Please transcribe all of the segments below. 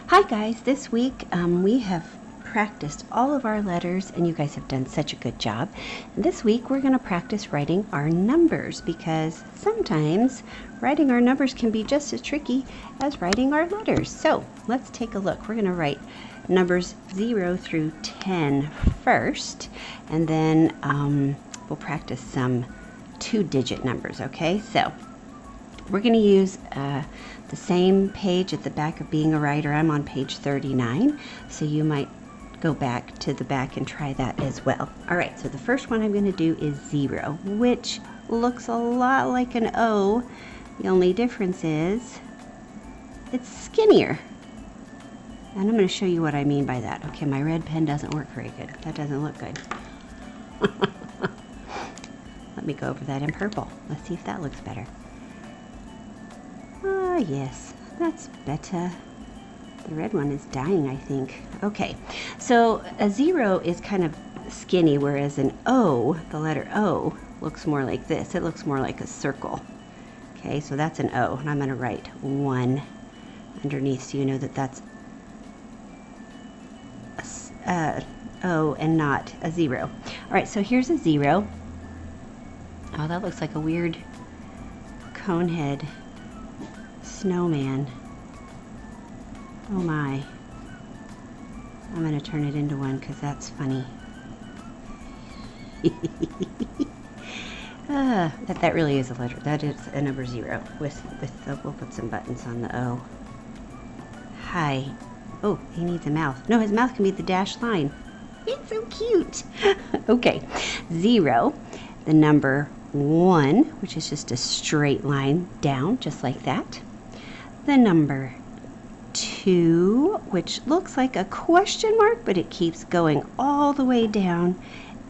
Hi guys, this week we have practiced all of our letters and you guys have done such a good job. And this week we're going to practice writing our numbers because sometimes writing our numbers can be just as tricky as writing our letters. So let's take a look. We're going to write numbers 0 through 10 first, and then we'll practice some 2-digit numbers, okay? So we're going to use the same page at the back of Being a Writer. I'm on page 39, so you might go back to the back and try that as well. All right, so the first one I'm going to do is 0, which looks a lot like an O. The only difference is it's skinnier. And I'm going to show you what I mean by that. Okay, my red pen doesn't work very good. That doesn't look good. Let me go over that in purple. Let's see if that looks better. Ah, yes, that's better. The red one is dying, I think. Okay, so a 0 is kind of skinny, whereas an O, the letter O, looks more like this. It looks more like a circle. Okay, so that's an O, and I'm going to write 1 underneath so you know that that's a O and not a 0. All right, so here's a 0. Oh, that looks like a weird cone head snowman. Oh my. I'm going to turn it into one because that's funny. That really is a letter. That is a number 0 with we'll put some buttons on the O. Hi. Oh, he needs a mouth. No, his mouth can be the dashed line. It's so cute. Okay. 0, the number 1, which is just a straight line down, just like that. The number 2, which looks like a question mark, but it keeps going all the way down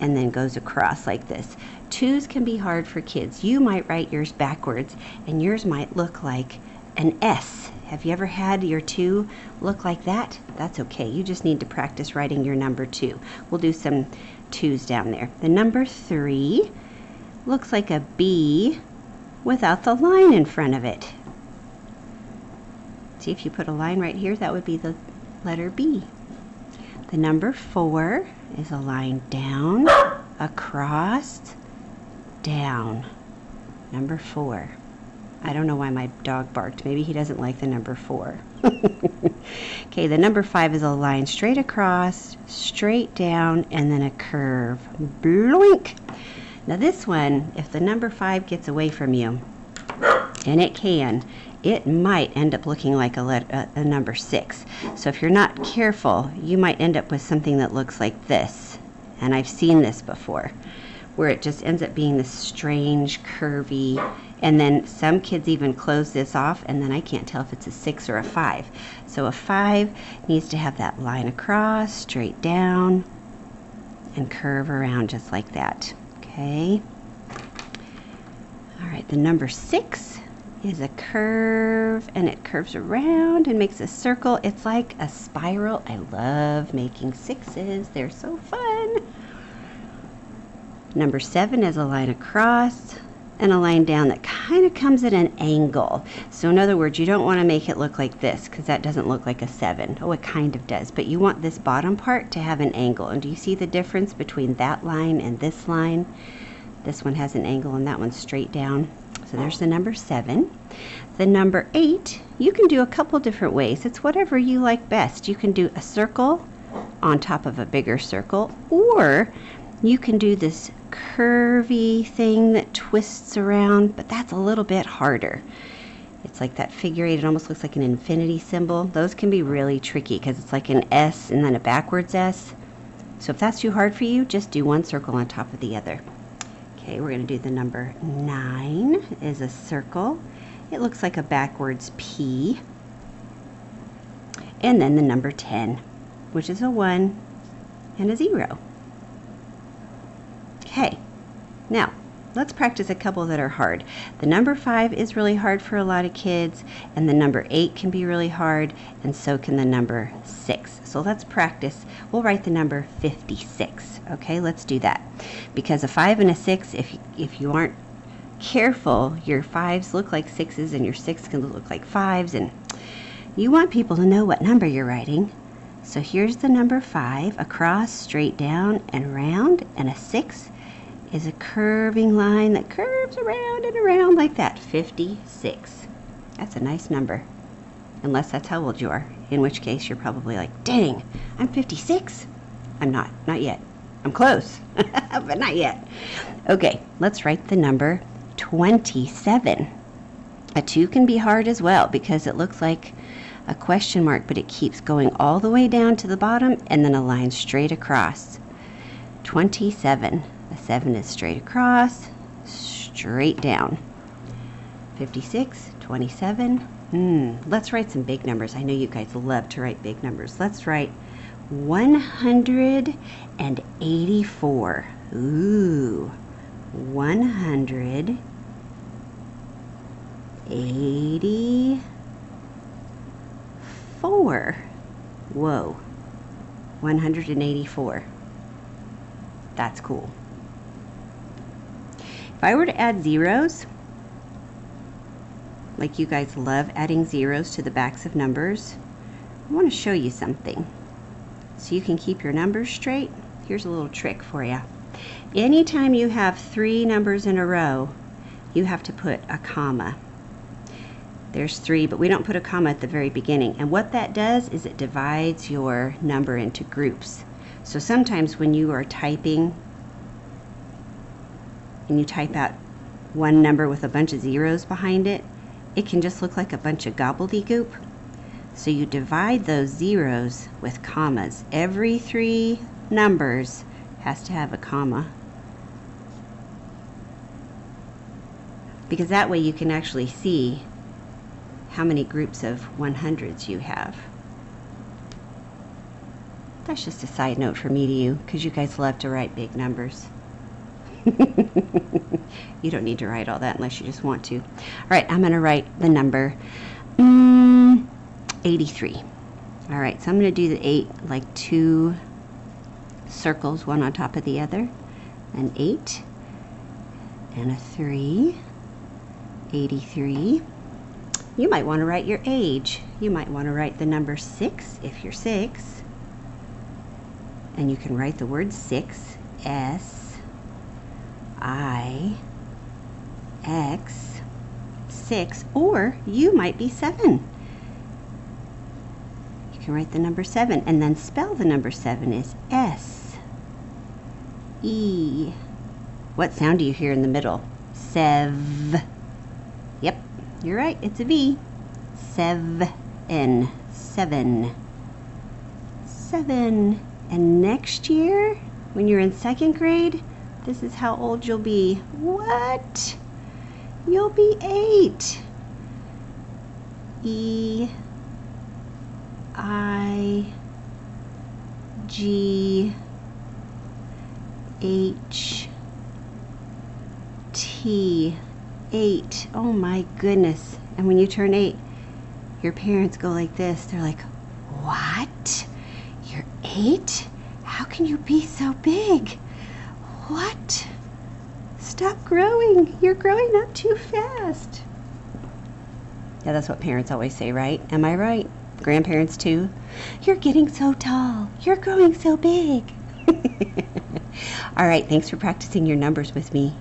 and then goes across like this. 2s can be hard for kids. You might write yours backwards, and yours might look like an S. Have you ever had your 2 look like that? That's okay. You just need to practice writing your number 2. We'll do some 2s down there. The number 3 looks like a B without the line in front of it. See, if you put a line right here, that would be the letter B. The number 4 is a line down, across, down. Number 4. I don't know why my dog barked. Maybe he doesn't like the number 4. Okay, the number 5 is a line straight across, straight down, and then a curve. Bloink! Now this one, if the number 5 gets away from you, and it can, it might end up looking like a number 6. So if you're not careful, you might end up with something that looks like this. And I've seen this before, where it just ends up being this strange, curvy, and then some kids even close this off, and then I can't tell if it's a 6 or a 5. So a 5 needs to have that line across, straight down, and curve around just like that. Okay. All right, the number 6 is a curve, and it curves around and makes a circle. It's like a spiral. I love making 6s. They're so fun. Number 7 is a line across and a line down that kind of comes at an angle. So in other words, you don't want to make it look like this because that doesn't look like a 7. Oh, it kind of does. But you want this bottom part to have an angle. And do you see the difference between that line and this line? This one has an angle and that one's straight down. So there's the number 7. The number 8, you can do a couple different ways. It's whatever you like best. You can do a circle on top of a bigger circle, or you can do this curvy thing that twists around, but that's a little bit harder. It's like that figure 8. It almost looks like an infinity symbol. Those can be really tricky because it's like an S and then a backwards S. So if that's too hard for you, just do one circle on top of the other. Okay, we're going to do the number 9 is a circle. It looks like a backwards P. And then the number 10, which is a 1 and a 0. Okay, now let's practice a couple that are hard. The number 5 is really hard for a lot of kids, and the number 8 can be really hard, and so can the number 6. So let's practice. We'll write the number 56. Okay, let's do that. Because a 5 and a 6, if you aren't careful, your 5s look like 6s and your 6 can look like 5s, and You want people to know what number you're writing. So here's the number 5, across, straight down, and round, and a 6 is a curving line that curves around and around like that. 56. That's a nice number. Unless that's how old you are, in which case you're probably like, dang, I'm 56. I'm not yet. I'm close, but not yet. Okay, let's write the number 27. A 2 can be hard as well because it looks like a question mark, but it keeps going all the way down to the bottom and then a line straight across. 27. The 7 is straight across, straight down. 56, 27. Let's write some big numbers. I know you guys love to write big numbers. Let's write 184. Ooh, 184. Whoa, 184. That's cool. If I were to add zeros, like you guys love adding zeros to the backs of numbers, I want to show you something. So you can keep your numbers straight. Here's a little trick for you. Anytime you have 3 numbers in a row, you have to put a comma. There's 3, but we don't put a comma at the very beginning. And what that does is it divides your number into groups. So sometimes when you are typing and you type out one number with a bunch of zeros behind it, it can just look like a bunch of gobbledygook. So you divide those zeros with commas. Every 3 numbers has to have a comma. Because that way you can actually see how many groups of 100s you have. That's just a side note from me to you, because you guys love to write big numbers. You don't need to write all that unless you just want to. All right, I'm going to write the number 83. All right, so I'm going to do the 8 like 2 circles, one on top of the other. An 8 and a 3. 83. You might want to write your age. You might want to write the number 6 if you're 6. And you can write the word 6, S-I-X, 6, or you might be 7. You can write the number 7 and then spell the number 7 is S-E. What sound do you hear in the middle? Sev. Yep, you're right, it's a V. 7. 7. 7. And next year, when you're in 2nd grade, this is how old you'll be. What? You'll be 8. E-I-G-H-T. 8. Oh my goodness. And when you turn 8, your parents go like this. They're like, what? You're 8? How can you be so big? What? Stop growing. You're growing up too fast. Yeah, that's what parents always say, right? Am I right? Grandparents too? You're getting so tall. You're growing so big. All right, thanks for practicing your numbers with me.